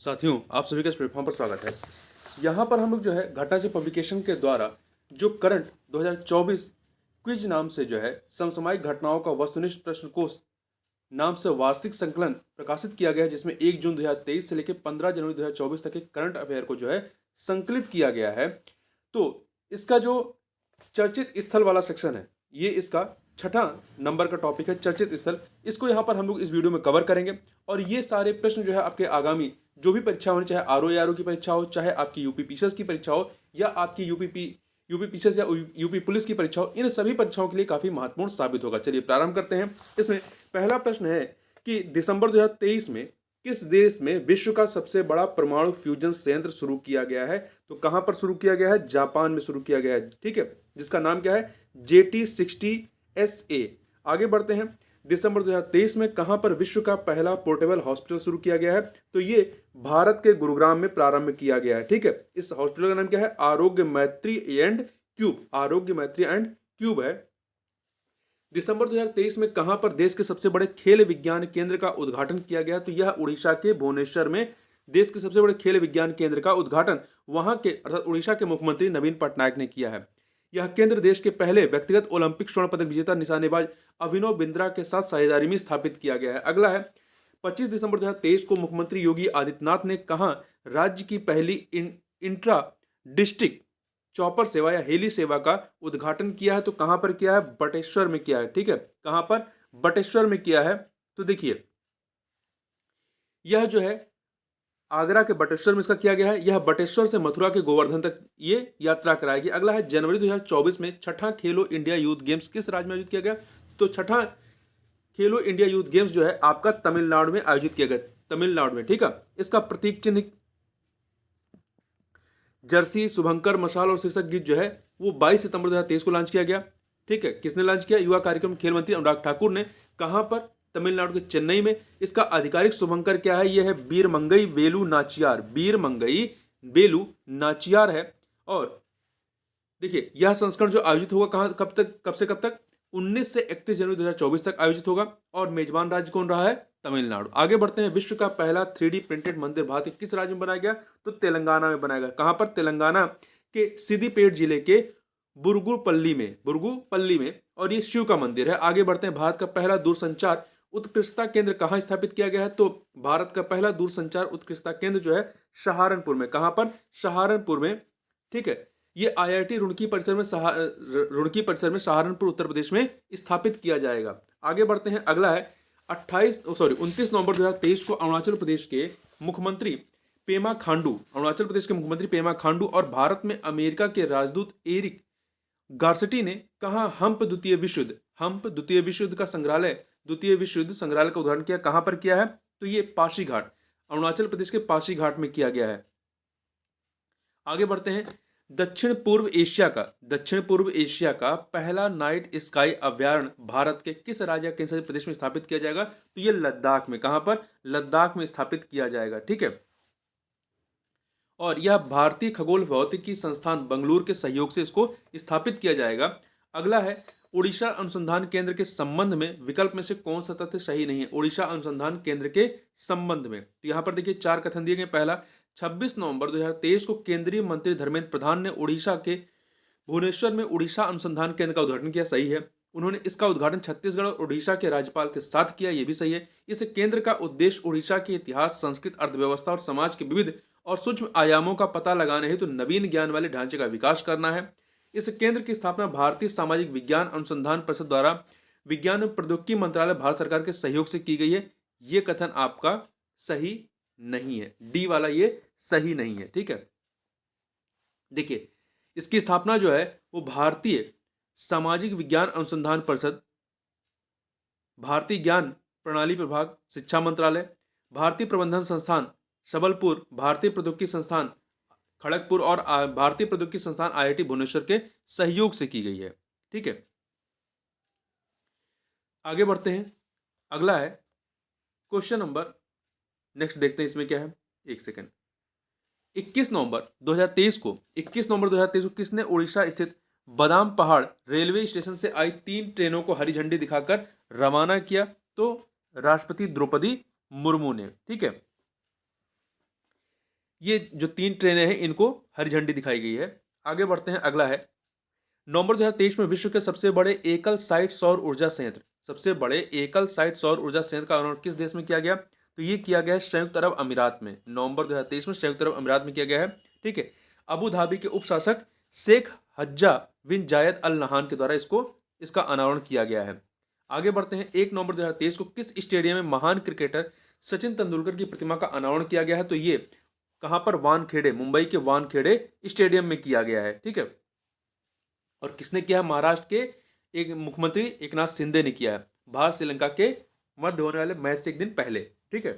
साथियों, आप सभी का इस प्लेटफॉर्म पर स्वागत है। यहाँ पर हम लोग जो है घटा से पब्लिकेशन के द्वारा जो करंट 2024 क्विज नाम से जो है समसामयिक घटनाओं का वस्तुनिष्ठ प्रश्न कोश नाम से वार्षिक संकलन प्रकाशित किया गया है, जिसमें 1 जून 2023 से लेकर 15 जनवरी 2024 तक के करंट अफेयर को जो है संकलित किया गया है। तो इसका जो चर्चित स्थल वाला सेक्शन है, ये इसका छठा नंबर का टॉपिक है, चर्चित स्थल। इसको यहाँ पर हम लोग इस वीडियो में कवर करेंगे और ये सारे प्रश्न जो है आपके आगामी जो भी परीक्षा होनी, चाहे R O A R O की परीक्षा हो, चाहे आपकी यूपी पीसीएस की परीक्षा हो, या आपकी यूपी पीसीएस या यूपी पुलिस की परीक्षा हो, इन सभी परीक्षाओं के लिए काफी महत्वपूर्ण साबित होगा। चलिए प्रारंभ करते हैं। इसमें पहला प्रश्न है कि दिसंबर 2023 में किस देश में विश्व का सबसे बड़ा परमाणु फ्यूजन संयंत्र शुरू किया गया है? तो कहां पर शुरू किया गया है? जापान में शुरू किया गया है, ठीक है, जिसका नाम क्या है? JT60SA। आगे बढ़ते हैं। दिसंबर 2023 में कहां पर विश्व का पहला पोर्टेबल हॉस्पिटल शुरू किया गया है? तो ये भारत के गुरुग्राम में प्रारंभ किया गया है, ठीक है। इस हॉस्पिटल का नाम क्या है? आरोग्य मैत्री एंड क्यूब, आरोग्य मैत्री एंड क्यूब है। दिसंबर 2023 में कहां पर देश के सबसे बड़े खेल विज्ञान केंद्र का उद्घाटन किया गया? तो यह उड़ीसा के भुवनेश्वर में देश के सबसे बड़े खेल विज्ञान केंद्र का उद्घाटन वहां के अर्थात उड़ीसा के मुख्यमंत्री नवीन पटनायक ने किया है। यह केंद्र देश के पहले व्यक्तिगत ओलंपिक स्वर्ण पदक विजेता निशानेबाज अभिनव बिंद्रा के साथ साझेदारी में स्थापित किया गया है। अगला है 25 दिसंबर 2023 को मुख्यमंत्री योगी आदित्यनाथ ने कहा राज्य की पहली इंट्रा डिस्ट्रिक्ट चॉपर सेवा या हेली सेवा का उद्घाटन किया है? तो कहां पर किया है? बटेश्वर में किया है, ठीक है। कहां पर? बटेश्वर में किया है। तो देखिए यह जो है आगरा के बटेश्वर में इसका किया गया है। यह बटेश्वर से मथुरा के गोवर्धन तक ये यात्रा कराएगी। अगला है जनवरी 2024 में छठा खेलो इंडिया यूथ गेम्स किस राज्य में आयोजित किया गया? तो छठा खेलो इंडिया यूथ गेम्स जो है आपका तमिलनाडु में आयोजित किया गया, तमिलनाडु में, ठीक है। इसका प्रतीक चिन्ह जर्सी, शुभंकर, मशाल और शीर्षक गीत जो है वो 22 सितंबर 2023 को लॉन्च किया गया, ठीक है। किसने लॉन्च किया? युवा कार्यक्रम खेल मंत्री अनुराग ठाकुर ने। कहां पर? तमिलनाडु के चेन्नई में। इसका आधिकारिक शुभंकर क्या है? यह है वीरमंगई वेलु नाचियार, वीरमंगई वेलु नाचियार है। और देखिए यह संस्करण जो आयोजित होगा कहां, कब तक, कब से कब तक? 19 से 31 जनवरी 2024 तक आयोजित होगा। और मेजबान राज्य कौन रहा है? तमिलनाडु। आगे बढ़ते हैं। विश्व का पहला 3D प्रिंटेड मंदिर भारत के किस राज्य में बनाया गया? तो तेलंगाना में बनाया गया। कहां पर? तेलंगाना के सिद्दीपेट जिले के बुरगुपल्ली में। और ये शिव का मंदिर है। आगे बढ़ते हैं। भारत का पहला दूरसंचार उत्कृष्टता केंद्र कहां स्थापित किया गया है? तो भारत का पहला दूरसंचार उत्कृष्टता केंद्र जो है सहारनपुर में। कहां पर? सहारनपुर में, ठीक है। ये आईआईटी रुड़की परिसर में सहारनपुर उत्तर प्रदेश में स्थापित किया जाएगा। आगे बढ़ते हैं। अगला है 29 नवंबर 2023 को अरुणाचल प्रदेश के मुख्यमंत्री पेमा खांडू और भारत में अमेरिका के राजदूत एरिक गार्सेटी ने कहा हम्प द्वितीय विश्व युद्ध का संग्रहालय का उद्घाटन किया। कहां पर किया है? तो ये पासीघाट, अरुणाचल प्रदेश के पासीघाट में किया गया है। आगे बढ़ते हैं। दक्षिण पूर्व एशिया का पहला नाइट स्काई अभ्यारण्य भारत के किस राज्य केंद्र शासित प्रदेश में स्थापित किया जाएगा? तो ये लद्दाख में। कहां पर? लद्दाख में स्थापित किया जाएगा, ठीक है। और यह भारतीय खगोल भौतिकी संस्थान बंगलुरु के सहयोग से इसको स्थापित किया जाएगा। अगला है उड़ीसा अनुसंधान केंद्र के संबंध में विकल्प में से कौन सा तथ्य सही नहीं है? उड़ीसा अनुसंधान केंद्र के संबंध में तो यहां पर देखिए 4 कथन दिए गए। पहला, 26 नवंबर 2023 को केंद्रीय मंत्री धर्मेंद्र प्रधान ने उड़ीसा के भुवनेश्वर में उड़ीसा अनुसंधान केंद्र का उद्घाटन किया, सही है। उन्होंने इसका उद्घाटन छत्तीसगढ़ और उड़ीसा के राज्यपाल के साथ किया, यह भी सही है। इस केंद्र का उद्देश्य उड़ीसा के इतिहास, संस्कृति, अर्थव्यवस्था और समाज के विविध और सूक्ष्म आयामों का पता लगाने हेतु नवीन ज्ञान वाले ढांचे का विकास करना है। इस केंद्र की स्थापना भारतीय सामाजिक विज्ञान अनुसंधान परिषद द्वारा विज्ञान एवं प्रौद्योगिकी मंत्रालय भारत सरकार के सहयोग से की गई है। यह कथन आपका सही नहीं है, डी वाला ये सही नहीं है, ठीक है। देखिए इसकी स्थापना जो है वो भारतीय सामाजिक विज्ञान अनुसंधान परिषद, भारतीय ज्ञान प्रणाली प्रभाग, शिक्षा मंत्रालय, भारतीय प्रबंधन संस्थान सबलपुर, भारतीय प्रौद्योगिकी संस्थान खड़गपुर और भारतीय प्रौद्योगिकी संस्थान आईआईटी भुवनेश्वर के सहयोग से की गई है, ठीक है। आगे बढ़ते हैं। अगला है क्वेश्चन नंबर, नेक्स्ट देखते हैं इसमें क्या है, एक सेकेंड। 21 नवंबर 2023 को किसने उड़ीसा स्थित बादाम पहाड़ रेलवे स्टेशन से आई 3 ट्रेनों को हरी झंडी दिखाकर रवाना किया? तो राष्ट्रपति द्रौपदी मुर्मू ने, ठीक है। ये जो 3 ट्रेनें हैं इनको हरी झंडी दिखाई गई है। आगे बढ़ते हैं, अगला है नवंबर 2023 में विश्व के सबसे बड़े एकल साइट सौर ऊर्जा संयंत्र, सबसे बड़े एकल साइट सौर ऊर्जा संयंत्र का अनावरण किस देश में किया गया? तो ये किया गया है संयुक्त अरब अमीरात में। नवंबर 2023 में संयुक्त अरब अमीरात में किया गया है। ठीक है। अबू धाबी के उपशासक शेख हज्जा बिन जायद अल नहान के द्वारा इसका अनावरण किया गया है। आगे बढ़ते हैं, 1 नवंबर 2023 को किस स्टेडियम में महान क्रिकेटर सचिन तेंदुलकर की प्रतिमा का अनावरण किया गया है? तो ये कहां पर? वानखेड़े, मुंबई के वानखेड़े स्टेडियम में किया गया है। ठीक है। और किसने किया है? महाराष्ट्र के एक मुख्यमंत्री एकनाथ शिंदे ने किया है, भारत श्रीलंका के मध्य होने वाले मैच से एक दिन पहले। ठीक है।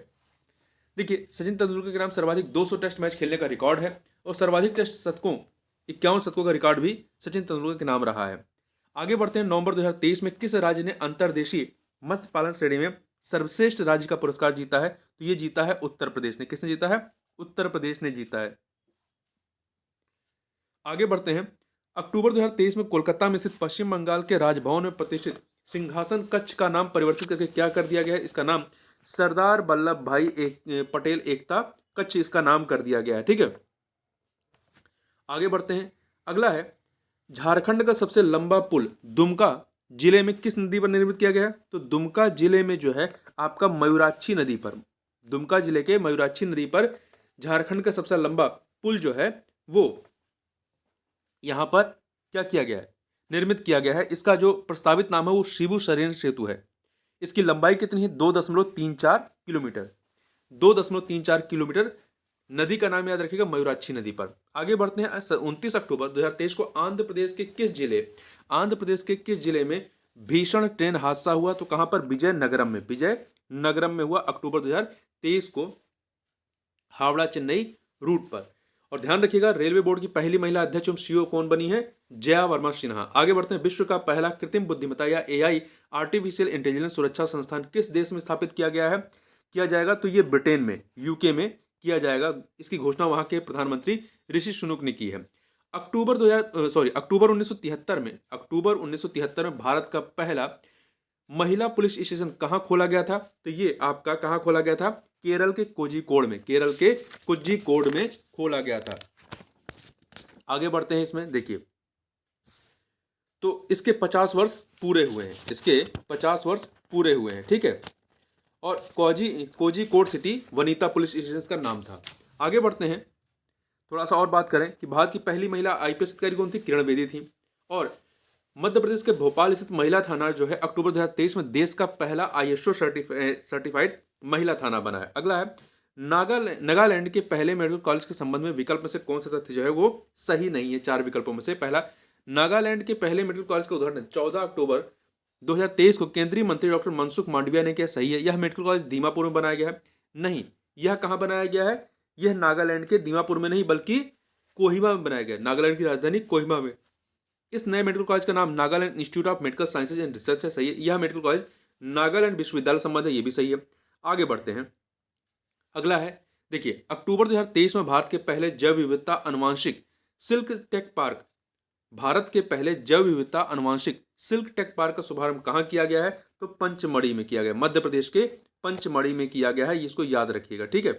देखिए, सचिन तेंदुलकर के नाम सर्वाधिक 200 टेस्ट मैच खेलने का रिकॉर्ड है और सर्वाधिक टेस्ट शतकों 51 शतकों का रिकॉर्ड भी सचिन तेंदुलकर के नाम रहा है। आगे बढ़ते हैं, नवंबर 2023 में किस राज्य ने अंतर्देशीय मत्स्य पालन श्रेणी में सर्वश्रेष्ठ राज्य का पुरस्कार जीता है? तो ये जीता है उत्तर प्रदेश ने। किसने जीता है? उत्तर प्रदेश ने जीता है। आगे बढ़ते हैं, अक्टूबर 2023 में कोलकाता में स्थित पश्चिम बंगाल के राजभवन में प्रतिष्ठित सिंहासन कक्ष का नाम परिवर्तित करके क्या कर दिया गया है? इसका नाम सरदार वल्लभ भाई पटेल एकता कक्ष इसका नाम कर दिया गया है। ठीक है। आगे बढ़ते हैं, अगला है झारखंड का सबसे लंबा पुल दुमका जिले में किस नदी पर निर्मित किया गया है? तो दुमका जिले में जो है आपका मयूराक्षी नदी पर, दुमका जिले के मयूराक्षी नदी पर झारखंड का सबसे लंबा पुल जो है वो यहां पर क्या किया गया है? निर्मित किया गया है। इसका जो प्रस्तावित नाम है वो शिबू सोरेन सेतु है। इसकी लंबाई कितनी है? 2.34 किलोमीटर, 2.34 किलोमीटर। नदी का नाम याद रखिएगा, मयूराक्षी नदी पर। आगे बढ़ते हैं, 29 अक्टूबर 2023 को आंध्र प्रदेश के किस जिले में भीषण ट्रेन हादसा हुआ? तो कहां पर? विजयनगरम में हुआ, अक्टूबर 2023 को, हावड़ा चेन्नई रूट पर। और ध्यान रखिएगा, रेलवे बोर्ड की पहली महिला अध्यक्ष एवं सीईओ कौन बनी है? जया वर्मा सिन्हा। आगे बढ़ते हैं, विश्व का पहला कृत्रिम बुद्धिमत्ता या एआई आर्टिफिशियल इंटेलिजेंस सुरक्षा संस्थान किस देश में स्थापित किया जाएगा? तो ये ब्रिटेन में, यूके में किया जाएगा। इसकी घोषणा वहां के प्रधानमंत्री ऋषि सुनक ने की है। अक्टूबर 1973 में भारत का पहला महिला पुलिस स्टेशन कहां खोला गया था? तो ये आपका कहां खोला गया था? केरल के कोझिकोड में खोला गया था। आगे बढ़ते हैं, इसमें देखिए, तो इसके 50 वर्ष पूरे हुए हैं। ठीक है। और Kozhikode city Vanita police station का नाम था। आगे बढ़ते हैं, थोड़ा सा और बात करें कि भारत की पहली महिला आईपीएस अधिकारी कौन थी? किरण बेदी थी। और मध्य प्रदेश के भोपाल स्थित महिला थाना जो है अक्टूबर 2023 में देश का पहला आईएसओ सर्टिफाइड महिला थाना बना है। अगला है, नागालैंड के पहले मेडिकल कॉलेज के संबंध में विकल्प में से कौन सा तथ्य जो है वो सही नहीं है? 4 विकल्पों में से पहला, नागालैंड के पहले मेडिकल कॉलेज का उदाहरण 14 अक्टूबर 2023 को केंद्रीय मंत्री डॉक्टर मनसुख मांडविया ने किया। सही है। यह मेडिकल कॉलेज दीमापुर में बनाया गया है? नहीं। यह कहां बनाया गया है? यह नागालैंड के दीमापुर में नहीं बल्कि कोहिमा में बनाया गया, नागालैंड की राजधानी कोहिमा में। इस नए मेडिकल कॉलेज का नाम Nagaland institute of medical sciences and research है। सही है। यह मेडिकल कॉलेज नागालैंड विश्वविद्यालय संबंध है, यह भी सही है। आगे बढ़ते हैं, अगला है, देखिए, अक्टूबर 2023 में भारत के पहले जैव विविधता अनुवांशिक सिल्क टेक पार्क, भारत के पहले जैव विविधता अनुवांशिक सिल्क टेक पार्क का शुभारंभ कहां किया गया है? तो पंचमढ़ी में किया गया, मध्य प्रदेश के पंचमढ़ी में किया गया है। इसको याद रखिएगा। ठीक है।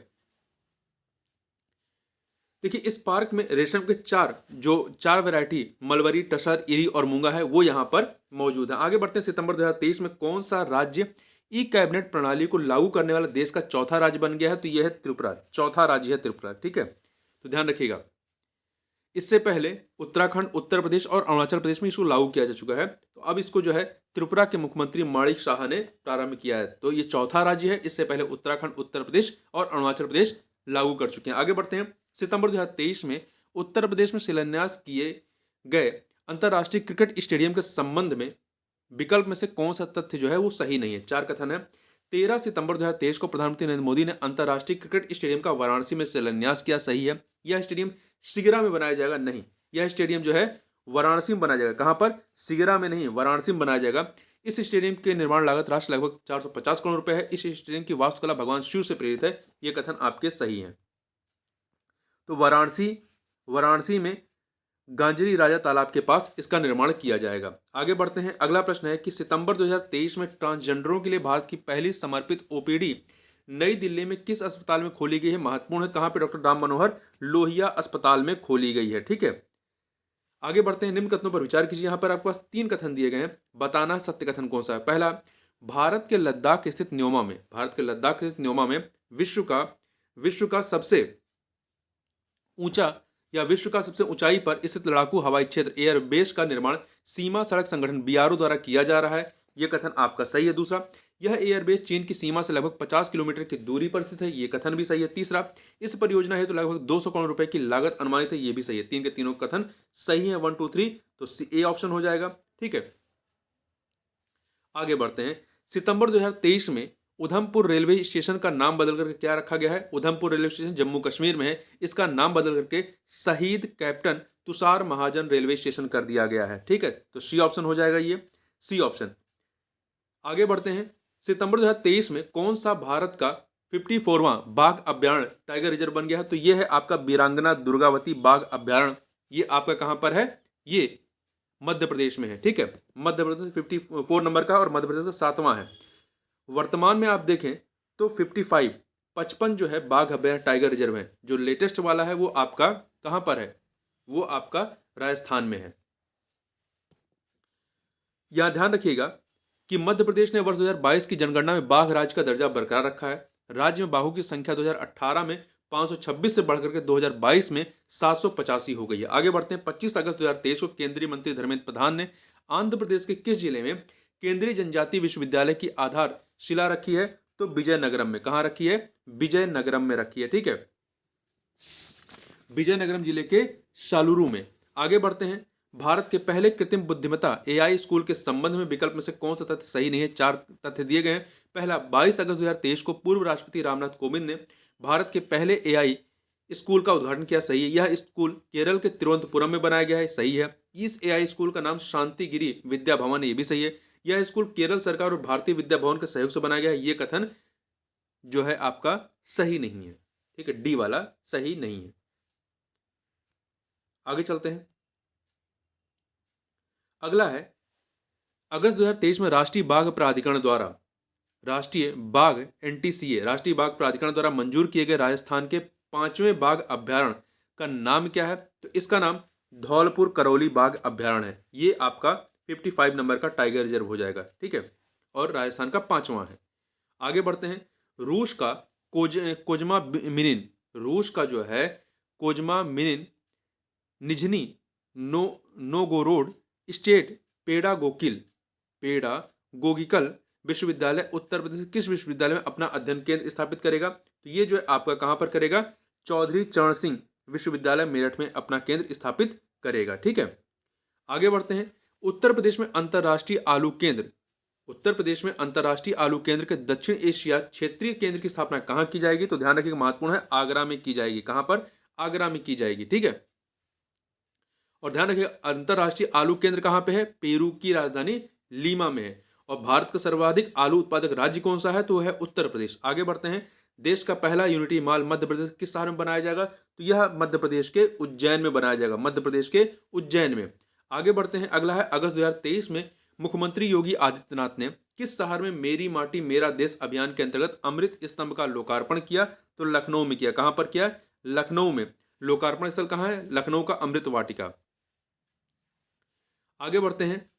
देखिए, इस पार्क में रेशम के चार वैरायटी मलबरी, टसर, इरी और मूंगा है वो यहाँ पर मौजूद है। आगे बढ़ते हैं, सितंबर 2023 में कौन सा राज्य ई कैबिनेट प्रणाली को लागू करने वाला देश का चौथा राज्य बन गया है? तो यह है त्रिपुरा, चौथा राज्य है त्रिपुरा। ठीक है। तो ध्यान रखिएगा, इससे पहले उत्तराखंड, उत्तर प्रदेश और अरुणाचल प्रदेश में इसको लागू किया जा चुका है। तो अब इसको जो है त्रिपुरा के मुख्यमंत्री माणिक शाह ने प्रारंभ किया है। तो ये चौथा राज्य है। इससे पहले उत्तराखंड, उत्तर प्रदेश और अरुणाचल प्रदेश लागू कर चुके हैं। आगे बढ़ते हैं, सितंबर 2023 में उत्तर प्रदेश में शिलान्यास किए गए अंतर्राष्ट्रीय क्रिकेट स्टेडियम के संबंध में विकल्प में से कौन सा तथ्य जो है वो सही नहीं है? 4 कथन है। 13 सितंबर 2023 को प्रधानमंत्री नरेंद्र मोदी ने अंतर्राष्ट्रीय क्रिकेट स्टेडियम का वाराणसी में शिलान्यास किया। सही है। यह स्टेडियम सिगरा में बनाया जाएगा? नहीं। यह स्टेडियम जो है वाराणसी में बनाया जाएगा। कहां पर? सिगरा में नहीं, वाराणसी में बनाया जाएगा। इस स्टेडियम के निर्माण लागत राशि लगभग 450 करोड़ रुपए है। इस स्टेडियम की वास्तुकला भगवान शिव से प्रेरित है। यह कथन आपके सही है। तो वाराणसी में गांजरी राजा तालाब के पास इसका निर्माण किया जाएगा। आगे बढ़ते हैं, अगला प्रश्न है कि सितंबर 2023 में ट्रांसजेंडरों के लिए भारत की पहली समर्पित ओपीडी नई दिल्ली में किस अस्पताल में खोली गई है? महत्वपूर्ण है, कहां पे? डॉक्टर राम मनोहर लोहिया अस्पताल में खोली गई है। ठीक है, आगे बढ़ते हैं। निम्न कथनों पर विचार कीजिए। यहां पर आपके पास 3 कथन दिए गए हैं, बताना सत्य कथन कौन सा है। पहला, भारत के लद्दाख स्थित न्योमा में, भारत के लद्दाख स्थित न्योमा में विश्व का सबसे ऊंचा या विश्व का सबसे ऊंचाई पर स्थित लड़ाकू हवाई क्षेत्र एयरबेस का निर्माण सीमा सड़क संगठन बीआरओ द्वारा किया जा रहा है। यह कथन आपका सही है। दूसरा, यह एयरबेस चीन की सीमा से लगभग 50 किलोमीटर की दूरी पर स्थित है। यह कथन भी सही है। तीसरा, इस परियोजना हेतु लगभग 200 करोड़ रुपए की लागत अनुमानित है। यह भी सही है। तीन के तीनों कथन सही है, 1 2 3, तो ए ऑप्शन हो जाएगा। ठीक है, आगे बढ़ते हैं। सितंबर 2023 में उधमपुर रेलवे स्टेशन का नाम बदल करके क्या रखा गया है? उधमपुर रेलवे स्टेशन जम्मू कश्मीर में है, इसका नाम बदल करके शहीद कैप्टन तुषार महाजन रेलवे स्टेशन कर दिया गया है। ठीक है, तो सी ऑप्शन हो जाएगा, ये सी ऑप्शन। आगे बढ़ते हैं। सितंबर 2023 में कौन सा भारत का 54वां बाघ अभ्यारण्य टाइगर रिजर्व बन गया है? तो यह है आपका वीरांगना दुर्गावती बाघ अभ्यारण्य। ये आपका कहां पर है? ये मध्य प्रदेश में है। ठीक है, मध्य प्रदेश 54 नंबर का और मध्य प्रदेश का 7वां है। वर्तमान में आप देखें तो 55 जो है बाघ अभ्यारण्य टाइगर रिजर्व है। जो लेटेस्ट वाला है वो आपका कहां पर है? वो आपका राजस्थान में है। यहां ध्यान रखिएगा कि मध्य प्रदेश ने वर्ष 2022 की जनगणना में बाघ राज्य का दर्जा बरकरार रखा है। राज्य में बाघों की संख्या 2018 में 526 से बढ़कर के 2022 में 785 हो गई है। आगे बढ़ते हैं। 25 अगस्त 2023 को केंद्रीय मंत्री धर्मेंद्र प्रधान ने आंध्र प्रदेश के किस जिले में केंद्रीय जनजातीय विश्वविद्यालय की आधारशिला रखी है? तो विजयनगरम में। कहां रखी है? विजयनगरम में रखी है। ठीक है, विजयनगरम जिले के शालुरू में। आगे बढ़ते हैं। भारत के पहले कृत्रिम बुद्धिमत्ता एआई स्कूल के संबंध में विकल्प में से कौन सा तथ्य सही नहीं है? 4 तथ्य दिए गए हैं। पहला, 22 अगस्त 2023 को पूर्व राष्ट्रपति रामनाथ कोविंद ने भारत के पहले एआई स्कूल का उद्घाटन किया। सही है। यह स्कूल केरल के तिरुवनंतपुरम में बनाया गया है। सही है। इस एआई स्कूल का नाम शांतिगिरी विद्या भवन है। यह भी सही है। यह स्कूल केरल सरकार और भारतीय विद्या भवन के सहयोग से बनाया गया है। यह कथन जो है आपका सही नहीं है। ठीक है, डी वाला सही नहीं है। आगे चलते हैं। अगला है, अगस्त 2023 में राष्ट्रीय बाघ प्राधिकरण द्वारा राष्ट्रीय बाघ प्राधिकरण द्वारा मंजूर किए गए राजस्थान के 5वें बाघ अभ्यारण्य का नाम क्या है? तो इसका नाम धौलपुर करौली बाघ अभ्यारण्य है। ये आपका 55 नंबर का टाइगर रिजर्व हो जाएगा। ठीक है, और राजस्थान का 5वां है। आगे बढ़ते हैं। रूस का कोजमा मिनिन, रूस का जो है कोजमा मिनिन निझनी नोगोरोड स्टेट पेडागोगिकल विश्वविद्यालय उत्तर प्रदेश किस विश्वविद्यालय में अपना अध्ययन केंद्र स्थापित करेगा? तो ये जो है आपका कहां पर करेगा? चौधरी चरण सिंह विश्वविद्यालय मेरठ में अपना केंद्र स्थापित करेगा। ठीक है, आगे बढ़ते हैं। उत्तर प्रदेश में अंतर्राष्ट्रीय आलू केंद्र के दक्षिण एशिया क्षेत्रीय केंद्र की स्थापना कहां की जाएगी? तो ध्यान रखिएगा, महत्वपूर्ण है, आगरा में की जाएगी। कहां पर? आगरा में की जाएगी। ठीक है, और ध्यान रखिएगा अंतरराष्ट्रीय आलू केंद्र कहां पे है? पेरू की राजधानी लीमा में है। और भारत का सर्वाधिक आलू उत्पादक राज्य कौन सा है? तो है उत्तर प्रदेश। आगे बढ़ते हैं। देश का पहला यूनिटी मॉल मध्य प्रदेश किस शहर में बनाया जाएगा? तो यह मध्य प्रदेश के उज्जैन में बनाया जाएगा। मध्य प्रदेश के उज्जैन में। आगे बढ़ते हैं। अगला है, अगस्त 2023 में मुख्यमंत्री योगी आदित्यनाथ ने किस शहर में मेरी माटी मेरा देश अभियान के अंतर्गत अमृत स्तंभ का लोकार्पण किया? तो लखनऊ में किया। कहां पर किया? लखनऊ में। लोकार्पण स्थल कहां है? लखनऊ का अमृत वाटिका। आगे बढ़ते हैं।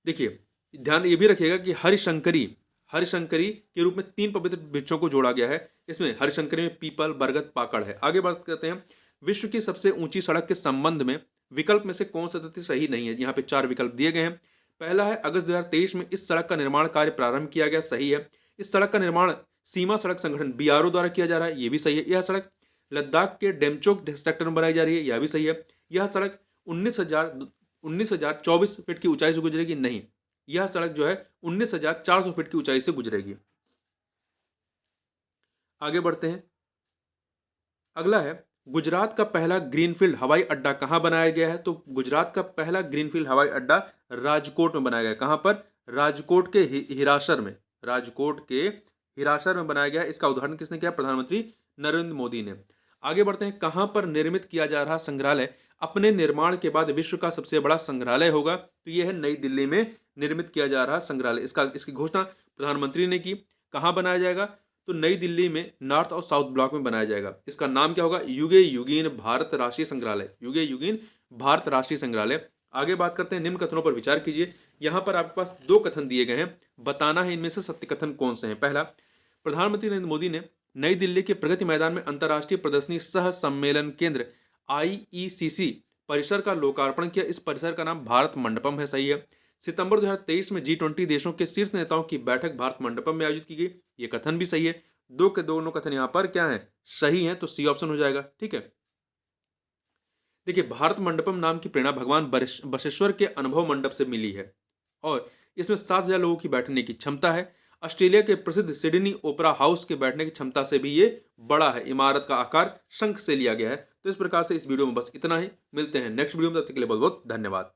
देखिए, ध्यान ये भी रखिएगा कि हरिशंकरी के रूप में 3 पवित्र वृक्षों को जोड़ा गया है। इसमें हरिशंकरी में पीपल, बरगद, पाकड़ है। आगे बात करते हैं। विश्व की सबसे ऊंची सड़क के संबंध में विकल्प में से कौन सा तथ्य सही नहीं है? यहाँ पे 4 विकल्प दिए गए हैं। पहला है, अगस्त 2023 में इस सड़क का निर्माण कार्य प्रारंभ किया गया। सही है। इस सड़क का निर्माण सीमा सड़क संगठन बीआरओ द्वारा किया जा रहा है। यह भी सही है। यह सड़क लद्दाख के डेमचोक सेक्टर में बनाई जा रही है। यह भी सही है। यह सड़क 19,024 फीट की ऊंचाई से गुजरेगी। नहीं, यह सड़क जो है 19,400 फीट की ऊंचाई से गुजरेगी। आगे बढ़ते हैं। अगला है, गुजरात का पहला ग्रीनफील्ड हवाई अड्डा कहां बनाया गया है? तो गुजरात का पहला ग्रीनफील्ड हवाई अड्डा राजकोट में बनाया गया। कहां पर? राजकोट के हिरासर में। राजकोट के हिरासर में बनाया गया। इसका उद्घाटन किसने किया? प्रधानमंत्री नरेंद्र मोदी ने। आगे बढ़ते हैं। कहां पर निर्मित किया जा रहा संग्रहालय अपने निर्माण के बाद विश्व का सबसे बड़ा संग्रहालय होगा? तो यह है नई दिल्ली में निर्मित किया जा रहा संग्रहालय। इसकी घोषणा प्रधानमंत्री ने की। कहाँ बनाया जाएगा? तो नई दिल्ली में नॉर्थ और साउथ ब्लॉक में बनाया जाएगा। इसका नाम क्या होगा? युगे युगीन भारत राष्ट्रीय संग्रहालय। युगे युगीन भारत राष्ट्रीय संग्रहालय। आगे बात करते हैं, निम्न कथनों पर विचार कीजिए। यहाँ पर आपके पास दो कथन दिए गए हैं, बताना है इनमें से सत्य कथन कौन से हैं। पहला, प्रधानमंत्री नरेंद्र मोदी ने नई दिल्ली के प्रगति मैदान में अंतर्राष्ट्रीय प्रदर्शनी सह सम्मेलन केंद्र IECC परिसर का लोकार्पण किया। इस परिसर का नाम भारत मंडपम है। सही है। सितंबर 2023 में G20 देशों के शीर्ष नेताओं की बैठक भारत मंडपम में आयोजित की गई। ये कथन भी सही है। दो के दोनों कथन यहाँ पर क्या है? सही है, तो सी ऑप्शन हो जाएगा। ठीक है। देखिए, भारत मंडपम नाम की प्रेरणा भगवान बसवेश्वर के अनुभव मंडप से मिली है और इसमें 7,000 लोगों की बैठने की क्षमता है। ऑस्ट्रेलिया के प्रसिद्ध सिडनी ओपरा हाउस के बैठने की क्षमता से भी ये बड़ा है। इमारत का आकार शंख से लिया गया है। तो इस प्रकार से इस वीडियो में बस इतना ही। मिलते हैं नेक्स्ट वीडियो में, तब तक के लिए बहुत बहुत धन्यवाद।